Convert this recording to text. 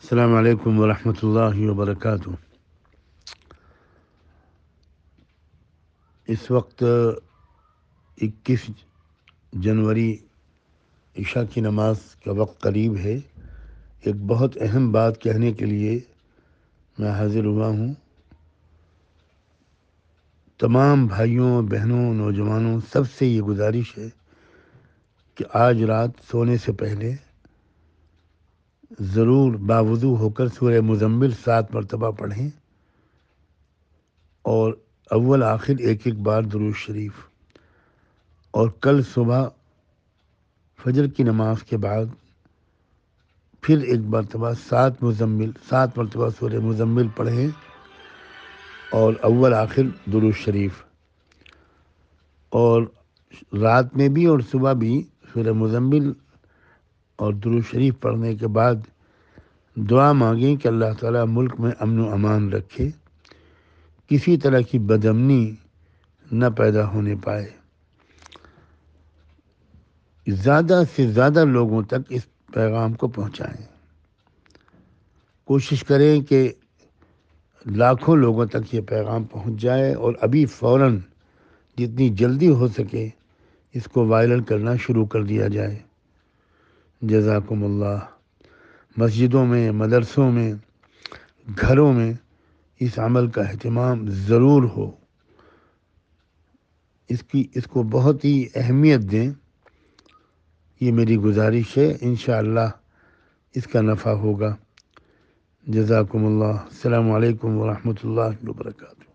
السلام علیکم ورحمۃ اللہ وبرکاتہ۔ اس وقت 21 جنوری عشاء کی نماز کا وقت قریب ہے۔ ایک بہت اہم بات کہنے کے لیے میں حاضر ہوا ہوں۔ تمام بھائیوں، بہنوں، نوجوانوں سب سے یہ گزارش ہے کہ آج رات سونے سے پہلے ضرور باوضو ہو کر سورہ مزمل 7 مرتبہ پڑھیں اور اول آخر ایک بار درود شریف، اور کل صبح فجر کی نماز کے بعد پھر ایک مرتبہ 7 مرتبہ سورہ مزمل پڑھیں اور اول آخر درود شریف، اور رات میں بھی اور صبح بھی سورہ مزمل اور درود شریف پڑھنے کے بعد دعا مانگیں کہ اللہ تعالیٰ ملک میں امن و امان رکھے، کسی طرح کی بدامنی نہ پیدا ہونے پائے، زیادہ سے زیادہ لوگوں تک اس پیغام کو پہنچائیں۔ کوشش کریں کہ لاکھوں لوگوں تک یہ پیغام پہنچ جائے، اور ابھی فوراً جتنی جلدی ہو سکے اس کو وائرل کرنا شروع کر دیا جائے۔ جزاکم اللہ۔ مسجدوں میں، مدرسوں میں، گھروں میں اس عمل کا اہتمام ضرور ہو، اس کو بہت ہی اہمیت دیں، یہ میری گزارش ہے۔ انشاءاللہ اس کا نفع ہوگا۔ جزاکم اللہ۔ السلام علیکم ورحمۃ اللہ وبرکاتہ۔